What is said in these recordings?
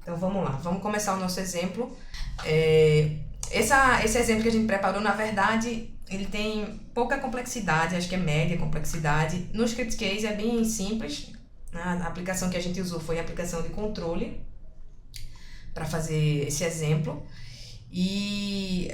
Então vamos lá, vamos começar o nosso exemplo. Esse exemplo que a gente preparou, na verdade, ele tem pouca complexidade, acho que é média complexidade. No script case é bem simples, né? A aplicação que a gente usou foi a aplicação de controle para fazer esse exemplo. E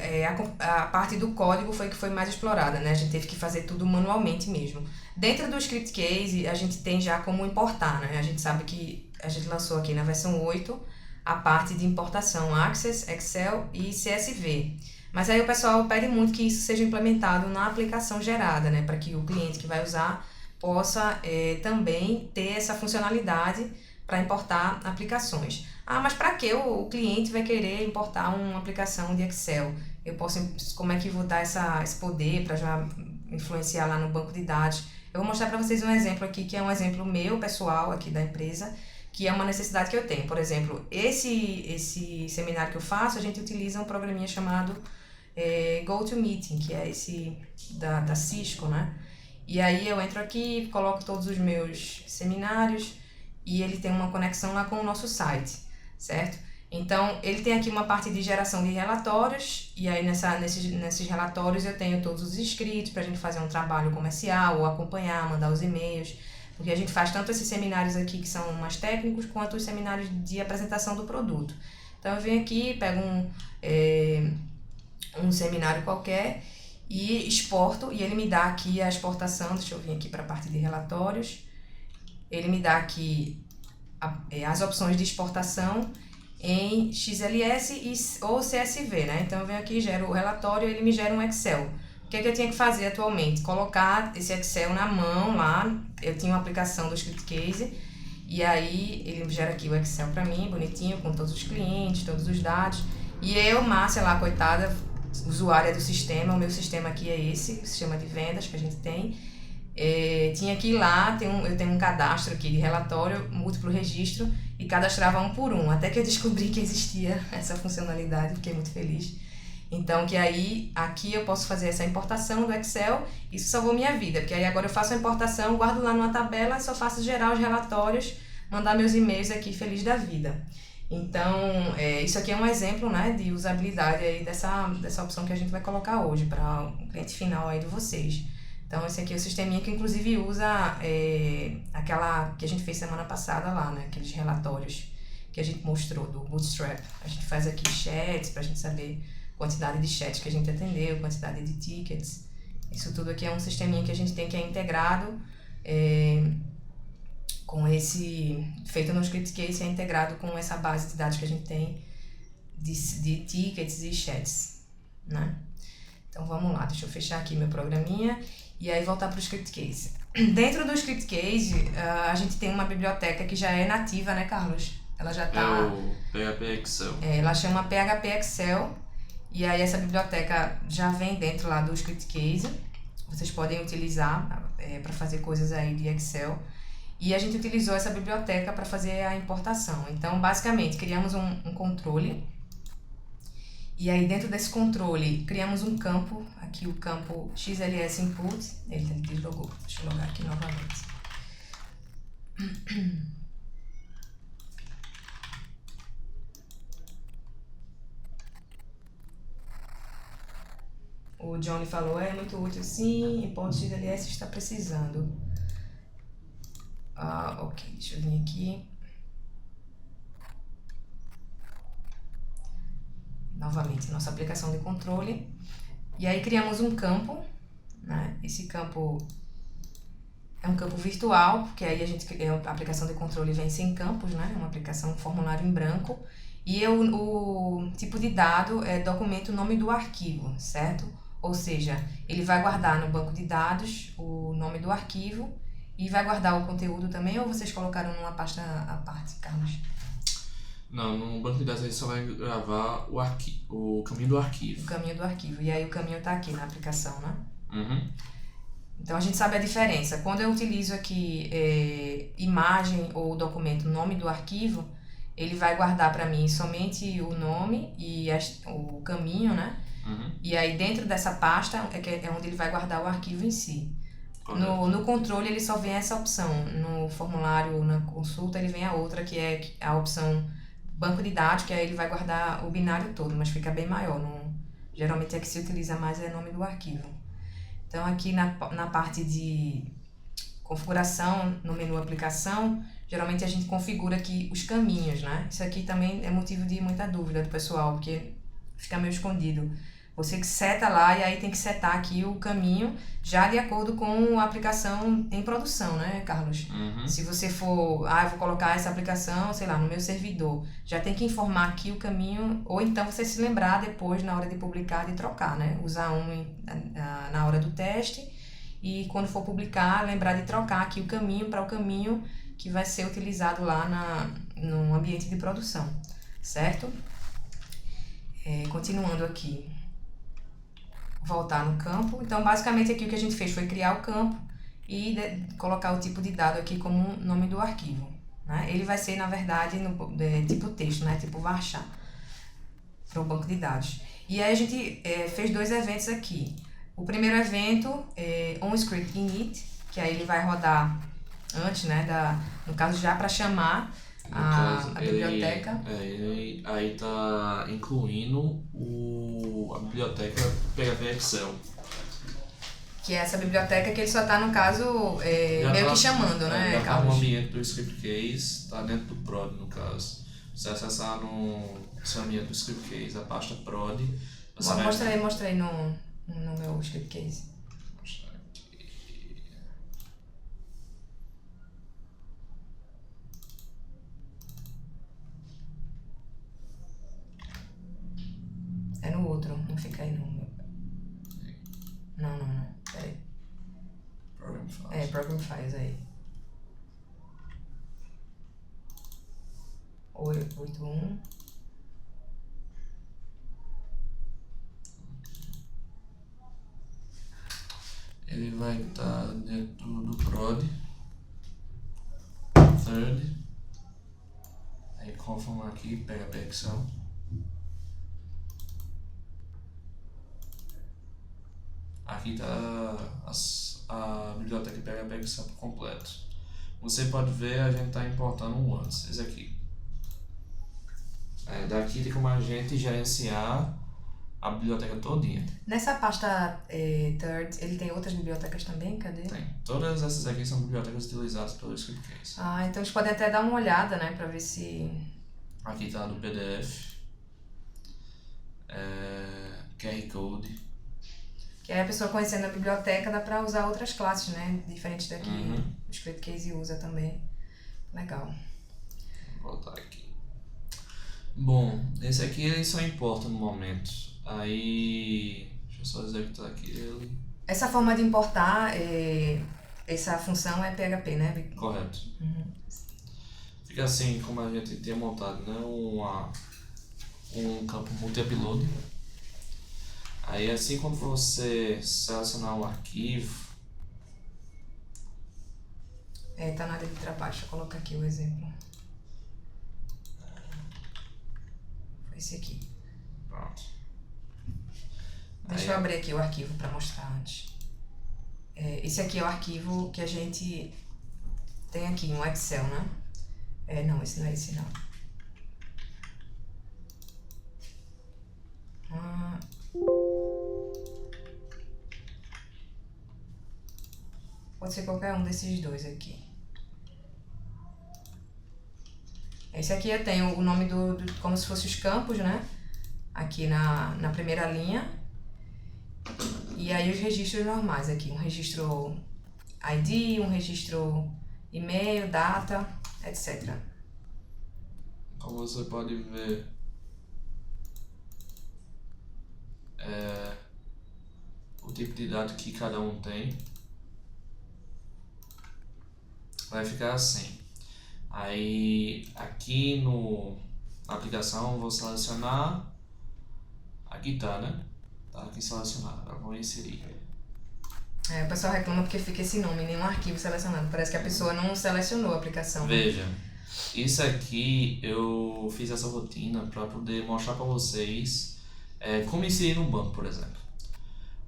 a parte do código foi que foi mais explorada, né? A gente teve que fazer tudo manualmente mesmo. Dentro do script case, a gente tem já como importar, né? A gente sabe que a gente lançou aqui na versão 8 a parte de importação Access, Excel e CSV. Mas aí o pessoal pede muito que isso seja implementado na aplicação gerada, né? Para que o cliente que vai usar possa também ter essa funcionalidade para importar aplicações. Ah, mas para que o cliente vai querer importar uma aplicação de Excel? Como é que vou dar esse poder para já influenciar lá no banco de dados? Eu vou mostrar para vocês um exemplo aqui, que é um exemplo meu, pessoal, aqui da empresa, que é uma necessidade que eu tenho. Por exemplo, esse seminário que eu faço, a gente utiliza um programinha chamado GoToMeeting, que é esse da Cisco, né? E aí eu entro aqui, coloco todos os meus seminários e ele tem uma conexão lá com o nosso site, certo? Então, ele tem aqui uma parte de geração de relatórios, e aí nesses relatórios eu tenho todos os inscritos para a gente fazer um trabalho comercial, ou acompanhar, mandar os e-mails, porque a gente faz tanto esses seminários aqui que são mais técnicos, quanto os seminários de apresentação do produto. Então, eu venho aqui, pego um seminário qualquer e exporto, e ele me dá aqui a exportação. Deixa eu vir aqui para a parte de relatórios. Ele me dá aqui as opções de exportação em XLS ou CSV, né? Então eu venho aqui, gero o relatório e ele me gera um Excel. O que é que eu tinha que fazer atualmente? Colocar esse Excel na mão lá. Eu tinha uma aplicação do Script Case e aí ele gera aqui o Excel para mim, bonitinho, com todos os clientes, todos os dados. E eu, Márcia lá, coitada, usuária do sistema, o meu sistema aqui é esse, o sistema de vendas que a gente tem. Tinha que ir lá, eu tenho um cadastro aqui de relatório, múltiplo registro, e cadastrava um por um, até que eu descobri que existia essa funcionalidade, fiquei muito feliz. Então, que aí, aqui eu posso fazer essa importação do Excel, isso salvou minha vida, porque aí agora eu faço a importação, guardo lá numa tabela, só faço gerar os relatórios, mandar meus e-mails aqui, feliz da vida. Então, isso aqui é um exemplo, né, de usabilidade aí dessa opção que a gente vai colocar hoje para o cliente final aí de vocês. Então, esse aqui é o sisteminha que inclusive usa aquela que a gente fez semana passada lá, né? Aqueles relatórios que a gente mostrou do Bootstrap. A gente faz aqui chats para a gente saber a quantidade de chats que a gente atendeu, quantidade de tickets. Isso tudo aqui é um sisteminha que a gente tem que é integrado com feito no Script Case, é integrado com essa base de dados que a gente tem de tickets e chats, né? Então, vamos lá. Deixa eu fechar aqui meu programinha. E aí voltar para o Script Case. Dentro do Script Case, a gente tem uma biblioteca que já é nativa, né, Carlos? Ela já está... É o PHP Excel. Ela chama PHP Excel. E aí essa biblioteca já vem dentro lá do Script Case. Vocês podem utilizar para fazer coisas aí de Excel. E a gente utilizou essa biblioteca para fazer a importação. Então, basicamente, criamos um controle. E aí, dentro desse controle, criamos um campo, aqui o campo XLS Input. Ele deslogou, deixa eu logar aqui novamente. O Johnny falou, é muito útil sim, e ponto XLS está precisando. Ok, deixa eu vir aqui. Novamente, nossa aplicação de controle. E aí criamos um campo, né? Esse campo é um campo virtual, porque aí a aplicação de controle vem sem campos, né? É uma aplicação, um formulário em branco. E o tipo de dado é documento nome do arquivo, certo? Ou seja, ele vai guardar no banco de dados o nome do arquivo e vai guardar o conteúdo também, ou vocês colocaram numa pasta à parte, Carlos? Não, no banco de dados ele só vai gravar o caminho do arquivo. O caminho do arquivo. E aí o caminho está aqui na aplicação, né? Uhum. Então a gente sabe a diferença. Quando eu utilizo aqui imagem ou documento, nome do arquivo, ele vai guardar para mim somente o nome e o caminho, né? Uhum. E aí dentro dessa pasta é onde ele vai guardar o arquivo em si. No controle ele só vem essa opção. No formulário, na consulta, ele vem a outra, que é a opção banco de dados, que aí ele vai guardar o binário todo, mas fica bem maior. Geralmente é que se utiliza mais é o nome do arquivo. Então aqui na parte de configuração, no menu aplicação, geralmente a gente configura aqui os caminhos, né? Isso aqui também é motivo de muita dúvida do pessoal, porque fica meio escondido. Você que seta lá e aí tem que setar aqui o caminho já de acordo com a aplicação em produção, né, Carlos? Se você for, eu vou colocar essa aplicação, sei lá, no meu servidor, já tem que informar aqui o caminho, ou então você se lembrar depois, na hora de publicar, de trocar, né? Usar na hora do teste e quando for publicar, lembrar de trocar aqui o caminho para o caminho que vai ser utilizado lá no ambiente de produção, certo? Continuando aqui. Voltar no campo. Então, basicamente, aqui o que a gente fez foi criar o campo e colocar o tipo de dado aqui como nome do arquivo, né? Ele vai ser, na verdade, tipo texto, né? Tipo varchar, para o banco de dados. E aí a gente fez 2 eventos aqui. O primeiro evento é onScript init, que aí ele vai rodar antes, né? No caso, já para chamar a biblioteca. Aí tá incluindo a biblioteca PHP Excel. Que é essa biblioteca que ele só tá, no caso, meio que chamando, né, já Carlos? tá no ambiente do script case, tá dentro do prod, no caso. Se você acessar no seu ambiente do script case, a pasta prod... Mostra aí no meu script case. É no outro, não fica aí não. Não. Peraí. Program Files. Program Files aí. 81. Ele vai estar dentro do prod. Third. Aí conforme aqui, PHP Excel. Aqui está a biblioteca PHP Excel por completo. Você pode ver, a gente está importando um antes, esse aqui. Daqui tem como a gente gerenciar a biblioteca todinha. Nessa pasta third, ele tem outras bibliotecas também? Cadê? Tem. Todas essas aqui são bibliotecas utilizadas pelo script case. Então eles podem até dar uma olhada, né, para ver se... Aqui está do PDF. QR Code. Que aí a pessoa conhecendo a biblioteca dá para usar outras classes, né? Diferente daqui. O Script Case usa também. Legal. Vou voltar aqui. Bom, esse aqui ele só importa no momento. Aí, deixa eu só executar aqui ele. Essa forma de importar, essa função é PHP, né? Correto. Fica assim como a gente tinha montado, né? Um campo multi-upload. Aí assim quando você selecionar o arquivo... Tá na área de trabalho, deixa eu colocar aqui o exemplo. Foi esse aqui. Pronto. Deixa eu abrir aqui o arquivo para mostrar antes. Esse aqui é o arquivo que a gente tem aqui no Excel, né? Não, esse não é esse não. Pode ser qualquer um desses dois aqui. Esse aqui eu tenho o nome como se fosse os campos, né? Aqui na primeira linha. E aí os registros normais aqui. Um registro ID, um registro e-mail, data, etc. Como você pode ver, o tipo de dado que cada um tem. Vai ficar assim. Aí aqui na aplicação eu vou selecionar. Aqui tá, né? Tá aqui selecionado. Agora vou inserir. O pessoal reclama porque fica esse nome, nenhum arquivo selecionado. Parece que a pessoa não selecionou a aplicação. Veja, isso aqui eu fiz essa rotina para poder mostrar para vocês como inserir no banco, por exemplo.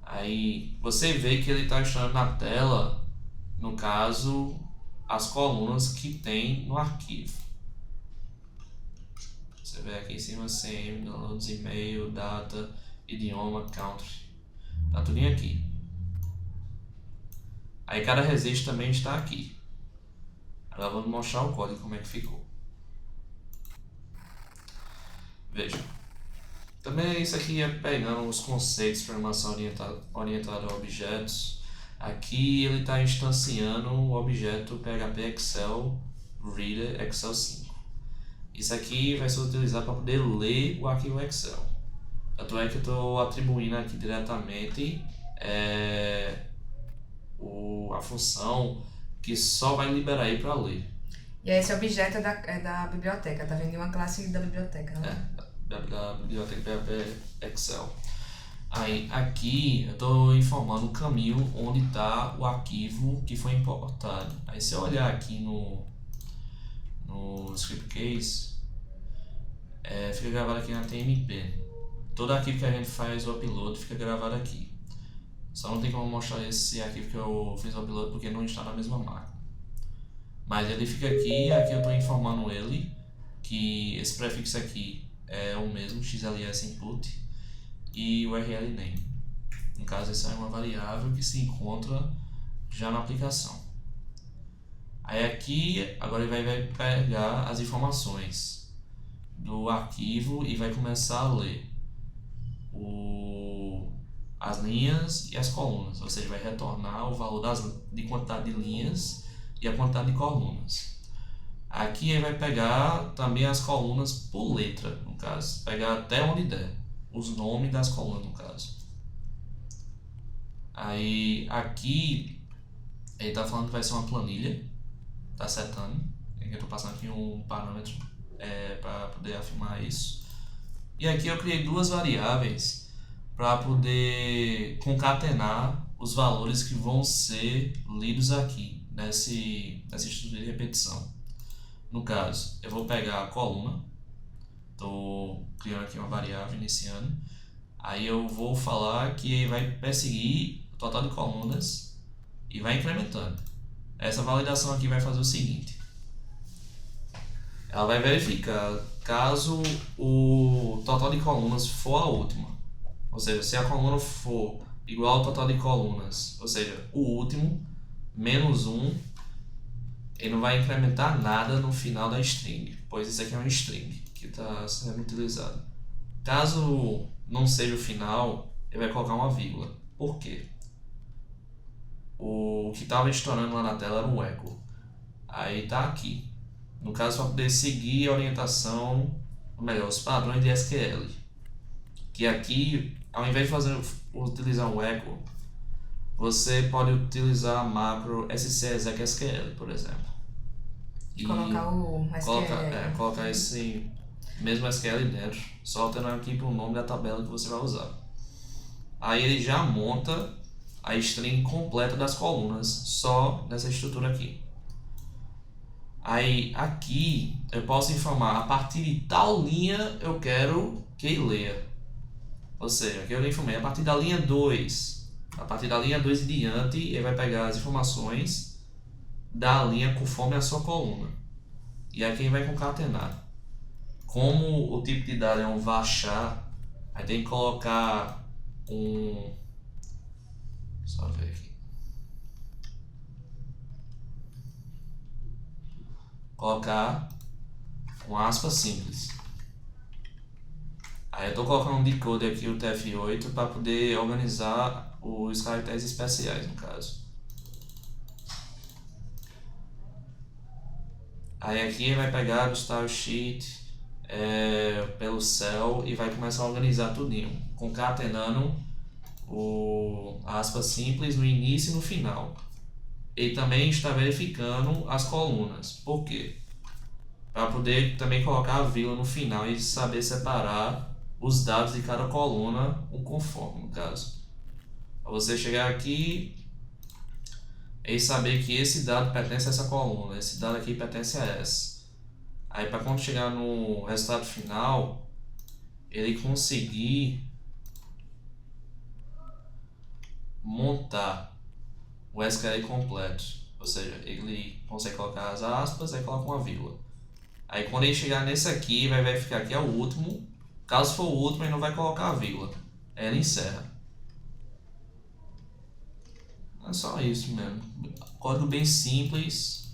Aí você vê que ele está mostrando na tela, no caso, as colunas que tem no arquivo, Você vê aqui em cima CM, downloads, e-mail, data, idioma, country. Tá tudo aqui. Aí cada resiste também está aqui. Agora vamos mostrar o código como é que ficou. Veja. Também isso aqui é pegando os conceitos de programação orientada a objetos. Aqui ele está instanciando o objeto PHP Excel Reader Excel 5. Isso aqui vai ser utilizado para poder ler o arquivo Excel. Tanto é que eu estou atribuindo aqui diretamente a função que só vai liberar aí para ler. E esse objeto é da biblioteca, tá vendo? De uma classe da biblioteca, né? Da biblioteca PHP Excel. Aí aqui eu estou informando o caminho onde está o arquivo que foi importado. Aí se eu olhar aqui no script case, fica gravado aqui na TMP. Todo arquivo que a gente faz o upload fica gravado aqui. Só não tem como mostrar esse arquivo que eu fiz o upload porque não está na mesma máquina. Mas ele fica aqui eu estou informando ele que esse prefixo aqui é o mesmo, XLS input e URL name. No caso, essa é uma variável que se encontra já na aplicação. Aí aqui, agora ele vai pegar as informações do arquivo e vai começar a ler as linhas e as colunas, ou seja, vai retornar o valor de quantidade de linhas e a quantidade de colunas. Aqui ele vai pegar também as colunas por letra, no caso, pegar até onde der, os nomes das colunas, no caso. Aí aqui ele está falando que vai ser uma planilha, está setando, aqui eu estou passando aqui um parâmetro para poder afirmar isso. E aqui eu criei duas variáveis para poder concatenar os valores que vão ser lidos aqui nessa estrutura de repetição. No caso, eu vou pegar a coluna, estou criando aqui uma variável iniciando, aí eu vou falar que vai perseguir o total de colunas e vai incrementando. Essa validação aqui vai fazer o seguinte: ela vai verificar caso o total de colunas for a última. Ou seja, se a coluna for igual ao total de colunas, ou seja, o último, menos 1, ele não vai incrementar nada no final da string, pois isso aqui é um string que está sendo utilizado. Caso não seja o final, ele vai colocar uma vírgula. Por quê? O que estava estourando lá na tela era um echo. Aí está aqui. No caso, para poder seguir a orientação, ou melhor, os padrões de SQL. Que aqui, ao invés de utilizar um echo, você pode utilizar a macro scexec.sql, por exemplo. E colocar o SQL. Colocar esse mesmo SQL dentro, só alterando aqui para o nome da tabela que você vai usar. Aí ele já monta a string completa das colunas, só nessa estrutura aqui. Aí aqui eu posso informar a partir de tal linha eu quero que ele leia. Ou seja, aqui eu informei a partir da linha 2. A partir da linha 2 e diante, ele vai pegar as informações da linha conforme a sua coluna. E aqui ele vai concatenar. Como o tipo de dado é um varchar, aí tem que colocar só ver aqui. Colocar um aspas simples. Aí eu estou colocando um decoder aqui, o TF8, para poder organizar os caracteres especiais, no caso. Aí aqui ele vai pegar o style sheet pelo cell e vai começar a organizar tudinho, concatenando o aspas simples no início e no final. Ele também está verificando as colunas. Por quê? Para poder também colocar a vírgula no final e saber separar os dados de cada coluna, um conforme, no caso. Para você chegar aqui e saber que esse dado pertence a essa coluna, esse dado aqui pertence a essa. Aí para quando chegar no resultado final, ele conseguir montar o SQL completo, ou seja, ele consegue colocar as aspas e coloca uma vírgula. Aí quando ele chegar nesse aqui, vai verificar que é o último. Caso for o último, ele não vai colocar a vírgula. Aí ele encerra. É só isso mesmo. Código bem simples.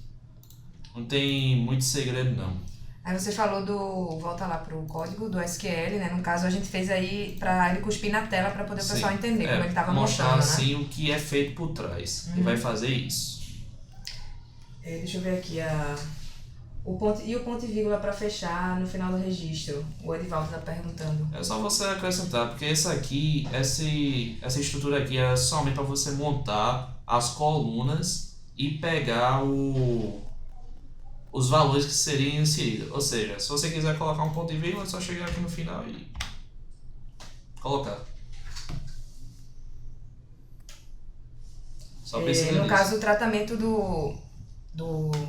Não tem muito segredo não. Aí você falou volta lá pro código do SQL, né? No caso a gente fez aí pra ele cuspir na tela pra poder o pessoal entender como ele tava mostrar montando, assim né? o que é feito por trás. E vai fazer isso. Deixa eu ver aqui o ponto e vírgula pra fechar no final do registro. O Edivaldo tá perguntando. É só você acrescentar, porque essa estrutura aqui é somente para você montar as colunas e pegar os valores que seriam inseridos. Ou seja, se você quiser colocar um ponto e vírgula, é só chegar aqui no final e colocar. Só precisa No disso. caso, o tratamento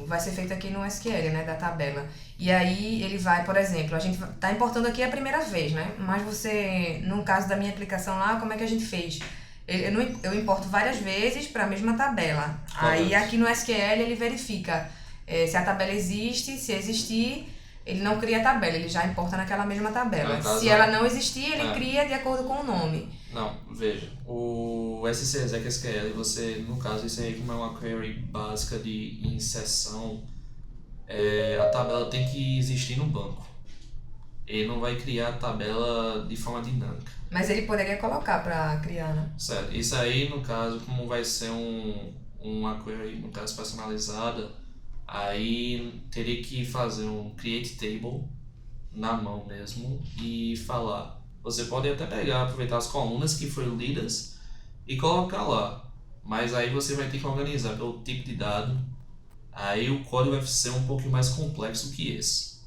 vai ser feito aqui no SQL, né, da tabela. E aí ele vai, por exemplo, a gente tá importando aqui a primeira vez, né? Mas você, no caso da minha aplicação lá, como é que a gente fez? Eu importo várias vezes para a mesma tabela. Aí aqui no SQL ele verifica se a tabela existe, se existir, ele não cria a tabela, ele já importa naquela mesma tabela. Se ela não existir, ele cria de acordo com o nome. Não, veja, o SCExec SQL, você, no caso, isso aí como é uma query básica de inserção, a tabela tem que existir no banco. Ele não vai criar a tabela de forma dinâmica. Mas ele poderia colocar para criar, né? Certo, isso aí, no caso, como vai ser uma query, no caso, personalizada, aí teria que fazer um create table na mão mesmo e falar. Você pode até aproveitar as colunas que foram lidas e colocar lá. Mas aí você vai ter que organizar pelo tipo de dado. Aí o código vai ser um pouco mais complexo que esse.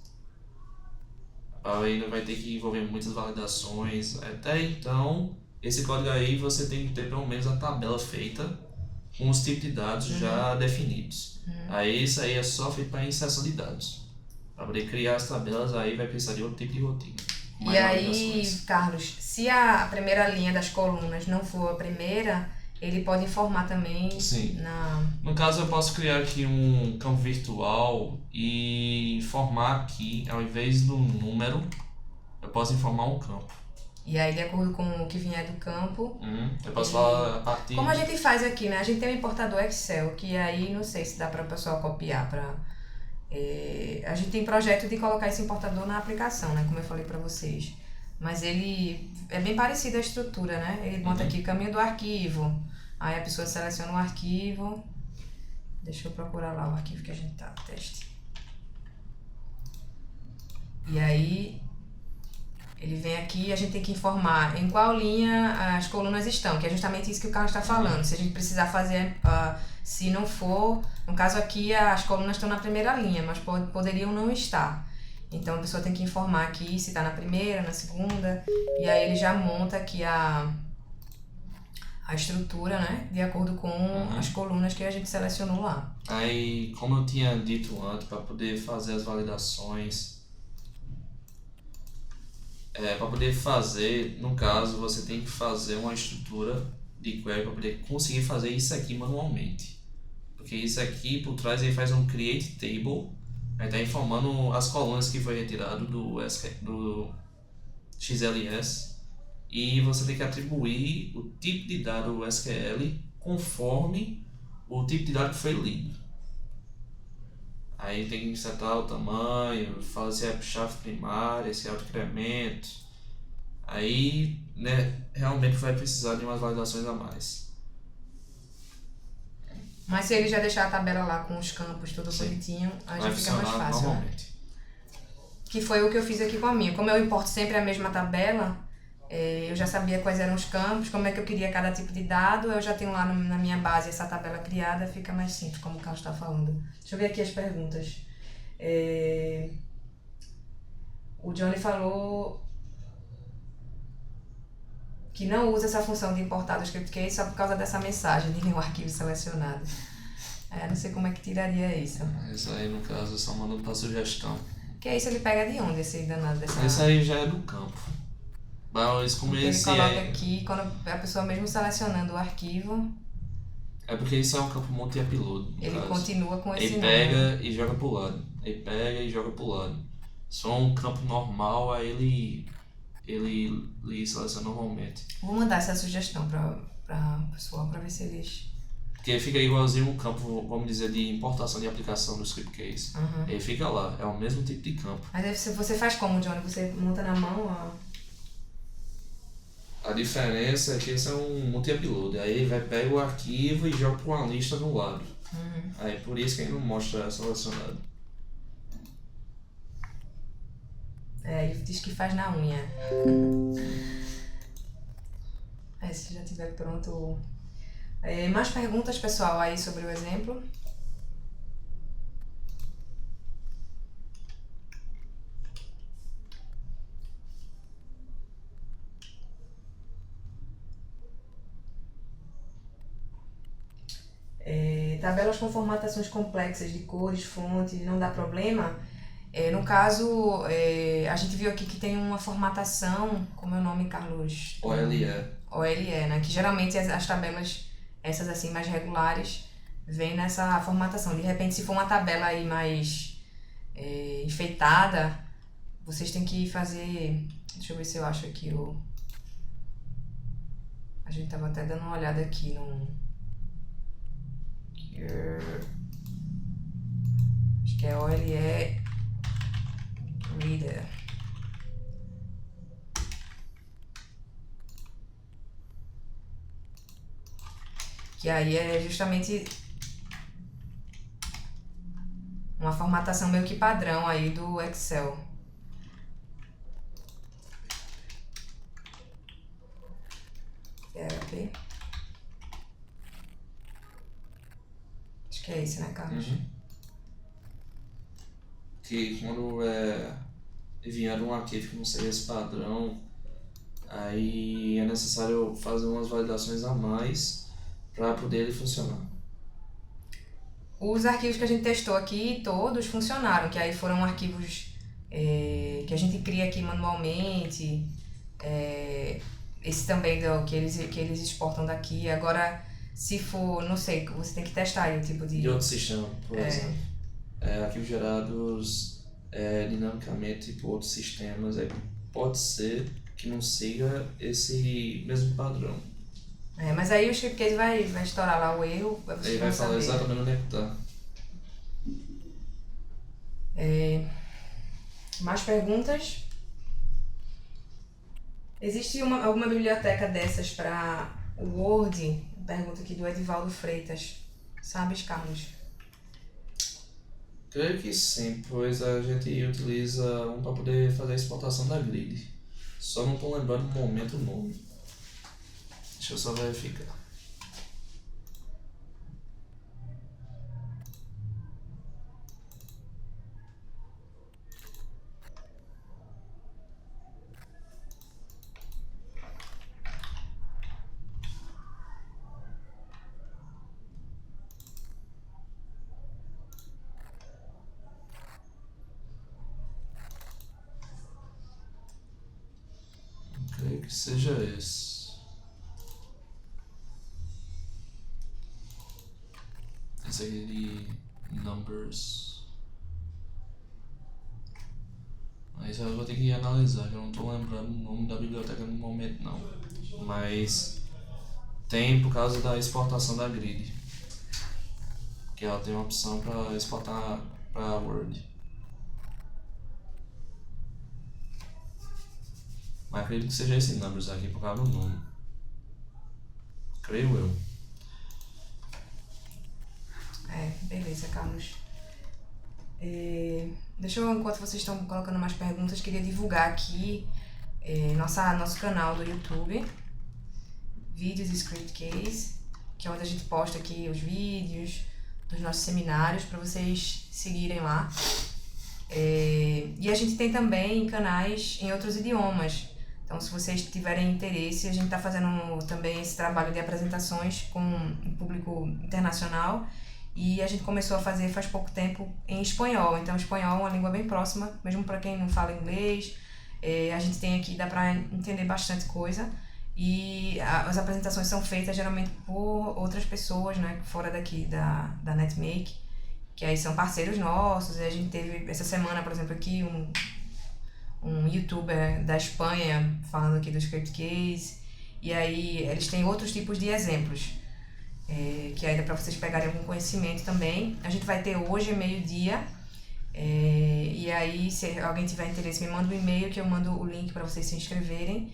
Ainda vai ter que envolver muitas validações. Até então, esse código aí você tem que ter pelo menos a tabela feita com os tipos de dados já definidos. Aí isso aí é só feito para inserção de dados. Para poder criar as tabelas, aí vai precisar de outro tipo de rotina. E aí, Carlos, se a primeira linha das colunas não for a primeira, ele pode informar também. Sim. No caso, eu posso criar aqui um campo virtual e informar aqui, ao invés do número, eu posso informar um campo. E aí, de acordo com o que vier do campo... Eu posso falar a partir... Como a gente faz aqui, né? A gente tem um importador Excel, que aí não sei se dá para o pessoal copiar para... a gente tem projeto de colocar esse importador na aplicação, né? Como eu falei para vocês. Mas ele é bem parecido a estrutura, né? Ele monta aqui o caminho do arquivo. Aí a pessoa seleciona o arquivo. Deixa eu procurar lá o arquivo que a gente tá, teste. E aí ele vem aqui e a gente tem que informar em qual linha as colunas estão, que é justamente isso que o Carlos está falando. Se a gente precisar fazer, se não for, no caso aqui as colunas estão na primeira linha, mas poderiam não estar. Então a pessoa tem que informar aqui se está na primeira, na segunda, e aí ele já monta aqui a estrutura, né, de acordo com as colunas que a gente selecionou lá. Aí, como eu tinha dito antes, para poder fazer as validações, para poder fazer, no caso, você tem que fazer uma estrutura de query para poder conseguir fazer isso aqui manualmente. Porque isso aqui, por trás, ele faz um create table, aí está informando as colunas que foi retirado do XLS, e você tem que atribuir o tipo de dado do SQL conforme o tipo de dado que foi lido. Aí tem que setar o tamanho, fala se é chave primária, se é autoincremento. Aí, né, realmente vai precisar de umas validações a mais. Mas se ele já deixar a tabela lá com os campos tudo bonitinho, aí já fica mais fácil, normalmente. Né? Que foi o que eu fiz aqui com a minha. Como eu importo sempre a mesma tabela, eu já sabia quais eram os campos, como é que eu queria cada tipo de dado, eu já tenho lá na minha base essa tabela criada, fica mais simples, como o Carlos está falando. Deixa eu ver aqui as perguntas. O Johnny falou que não usa essa função de importar do ScriptCase só por causa dessa mensagem de nenhum arquivo selecionado. Não sei como é que tiraria isso. Isso aí, no caso, só mandando para sugestão. Que isso ele pega de onde, esse danado dessa... Isso aí já é do campo. Mas como ele coloca aqui, quando a pessoa mesmo selecionando o arquivo... É porque isso é um campo multi-upload. Ele continua com esse número. Ele pega e joga pro lado. Aí pega e joga pro lado. Se for um campo normal, aí ele seleciona normalmente. Vou mandar essa sugestão pra pessoal pra ver se eles... Porque fica igualzinho um campo, vamos dizer, de importação de aplicação do script case. Uhum. Aí fica lá, é o mesmo tipo de campo. Mas aí você faz como, Johnny? Você monta na mão, ó. A diferença é que esse é um multi-upload. Aí ele vai pegar o arquivo e joga para uma lista no lado. Aí por isso que ele não mostra selecionado. Ele diz que faz na unha. Aí se já tiver pronto... mais perguntas, pessoal, aí sobre o exemplo? Tabelas com formatações complexas de cores, fonte, não dá problema? No caso, a gente viu aqui que tem uma formatação, como é o nome, Carlos? OLE. OLE, né? Que geralmente as tabelas, essas assim, mais regulares, vem nessa formatação. De repente, se for uma tabela aí mais enfeitada, vocês têm que fazer... Deixa eu ver se eu acho aqui o... A gente tava até dando uma olhada aqui no... Acho que é OLE Reader. Que aí é justamente uma formatação meio que padrão aí do Excel. PHP. Acho que é esse, né, Carlos? Que quando vier um arquivo que não seja esse padrão, aí é necessário fazer umas validações a mais para poder ele funcionar. Os arquivos que a gente testou aqui, todos funcionaram, que aí foram arquivos que a gente cria aqui manualmente, esse também que eles exportam daqui. Agora, se for, não sei, você tem que testar aí o tipo de... De outro sistema, por exemplo. Arquivos gerados dinamicamente por outros sistemas, pode ser que não siga esse mesmo padrão. Mas aí o script case vai estourar lá o erro, Ele vai falar exatamente onde é que tá. Mais perguntas? Existe alguma biblioteca dessas para o Word? Pergunta aqui do Edivaldo Freitas. Sabes, Carlos? Creio que sim, pois a gente utiliza um para poder fazer a exportação da grid. Só não estou lembrando no momento o nome. Deixa eu só verificar. Creio que seja esse. Esse aqui de numbers. Mas eu vou ter que analisar, que eu não estou lembrando o nome da biblioteca no momento não. Mas tem por causa da exportação da grid. Que ela tem uma opção para exportar para Word. Mas acredito que seja esse numbers aqui por causa do nome. Creio eu. Beleza, Carlos. Deixa eu, enquanto vocês estão colocando mais perguntas, queria divulgar aqui nosso canal do YouTube, Vídeos Script Case, que é onde a gente posta aqui os vídeos dos nossos seminários para vocês seguirem lá. E a gente tem também canais em outros idiomas. Então, se vocês tiverem interesse, a gente está fazendo também esse trabalho de apresentações com um público internacional. E a gente começou a fazer faz pouco tempo em espanhol. Então, o espanhol é uma língua bem próxima, mesmo para quem não fala inglês. A gente tem aqui, dá para entender bastante coisa. E as apresentações são feitas geralmente por outras pessoas, né, fora daqui da NetMake. que aí são parceiros nossos. E a gente teve essa semana, por exemplo, aqui um youtuber da Espanha falando aqui do Script Case. E aí eles têm outros tipos de exemplos, que aí dá para vocês pegarem algum conhecimento também. A gente vai ter hoje, meio-dia, e aí se alguém tiver interesse me manda um e-mail que eu mando o link para vocês se inscreverem.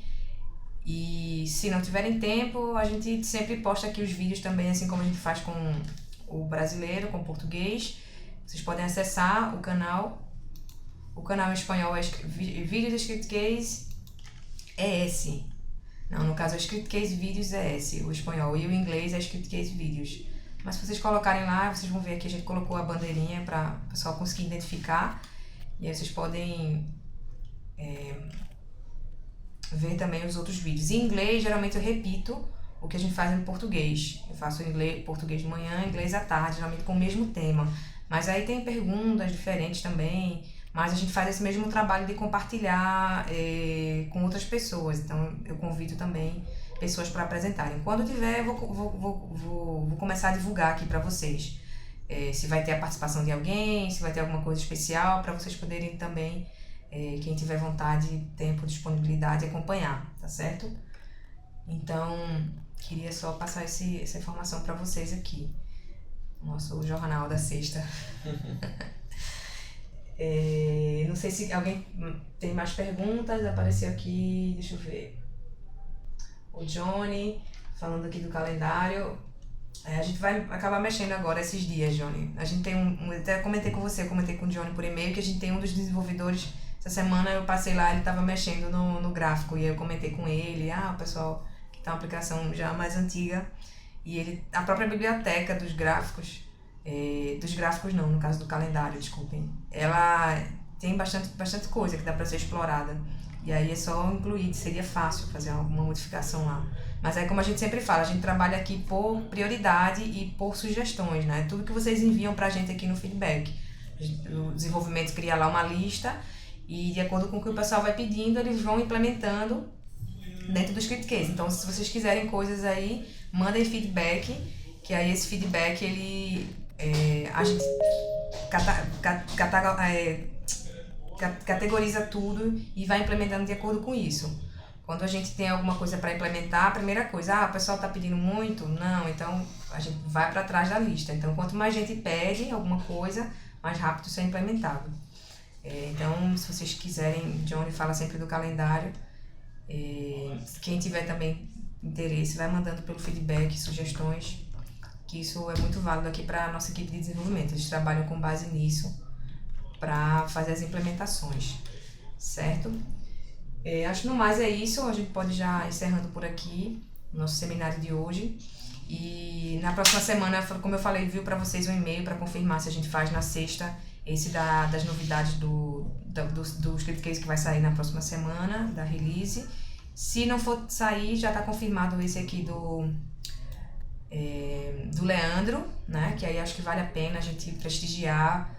E se não tiverem tempo, a gente sempre posta aqui os vídeos também, assim como a gente faz com o brasileiro, com o português. Vocês podem acessar o canal. O canal em espanhol é Vídeo do Script Case ES. Não, no caso é Script Case Vídeos ES, o espanhol. E o inglês é Script Case Vídeos. Mas se vocês colocarem lá, vocês vão ver que a gente colocou a bandeirinha para o pessoal conseguir identificar. E aí vocês podem ver também os outros vídeos. Em inglês, geralmente eu repito o que a gente faz em português. Eu faço português de manhã, inglês à tarde, geralmente com o mesmo tema. Mas aí tem perguntas diferentes também. Mas a gente faz esse mesmo trabalho de compartilhar com outras pessoas. Então eu convido também pessoas para apresentarem. Quando tiver, eu vou começar a divulgar aqui para vocês. Se vai ter a participação de alguém, se vai ter alguma coisa especial, para vocês poderem também, quem tiver vontade, tempo, disponibilidade, acompanhar, tá certo? Então, queria só passar essa informação para vocês aqui. Nosso jornal da sexta. Não sei se alguém tem mais perguntas. Apareceu aqui, deixa eu ver. O Johnny, falando aqui do calendário. A gente vai acabar mexendo agora esses dias, Johnny. A gente tem até comentei com você, comentei com o Johnny por e-mail, que a gente tem um dos desenvolvedores. Essa semana eu passei lá, ele estava mexendo no gráfico, e aí eu comentei com ele, o pessoal que tá uma aplicação já mais antiga, e a própria biblioteca dos gráficos não, no caso do calendário, desculpem, ela tem bastante coisa que dá para ser explorada, e aí é só incluir, seria fácil fazer alguma modificação lá. Mas aí, como a gente sempre fala, a gente trabalha aqui por prioridade e por sugestões, né? Tudo que vocês enviam pra gente aqui no feedback. O desenvolvimento cria lá uma lista, e de acordo com o que o pessoal vai pedindo, eles vão implementando dentro do Script Case. Então, se vocês quiserem coisas aí, mandem feedback, que aí esse feedback, a gente categoriza tudo e vai implementando de acordo com isso. Quando a gente tem alguma coisa para implementar, a primeira coisa, o pessoal está pedindo muito? Não, então a gente vai para trás da lista. Então, quanto mais gente pede alguma coisa, mais rápido isso é implementado. Então, se vocês quiserem, Johnny fala sempre do calendário. Quem tiver também interesse, vai mandando pelo feedback, sugestões, que isso é muito válido aqui para a nossa equipe de desenvolvimento. Eles trabalham com base nisso para fazer as implementações, certo? Acho que no mais é isso, a gente pode já encerrando por aqui o nosso seminário de hoje. E na próxima semana, como eu falei, viu para vocês um e-mail para confirmar se a gente faz na sexta esse das novidades do Script Case que vai sair na próxima semana, da release. Se não for sair, já está confirmado esse aqui do Leandro, né? Que aí acho que vale a pena a gente prestigiar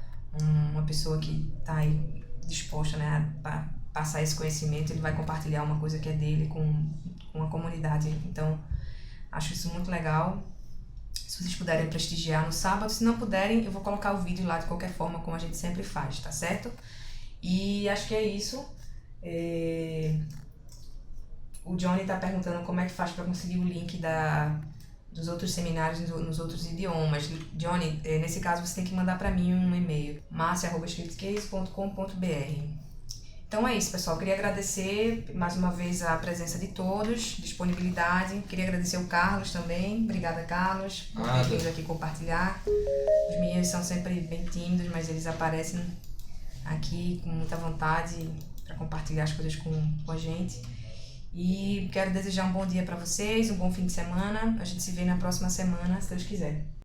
uma pessoa que está aí disposta, né, a passar esse conhecimento. Ele vai compartilhar uma coisa que é dele com a comunidade. Então, acho isso muito legal. Se vocês puderem prestigiar no sábado, se não puderem, eu vou colocar o vídeo lá de qualquer forma, como a gente sempre faz, tá certo? E acho que é isso. O Johnny tá perguntando como é que faz para conseguir o link dos outros seminários nos outros idiomas. Johnny, nesse caso você tem que mandar para mim um e-mail, marcia@scriptcase.com.br. Então é isso, pessoal. Queria agradecer mais uma vez a presença de todos, disponibilidade. Queria agradecer o Carlos também. Obrigada, Carlos, por ter vindo aqui compartilhar. Os meninos são sempre bem tímidos, mas eles aparecem aqui com muita vontade para compartilhar as coisas com a gente. E quero desejar um bom dia para vocês, um bom fim de semana. A gente se vê na próxima semana, se Deus quiser.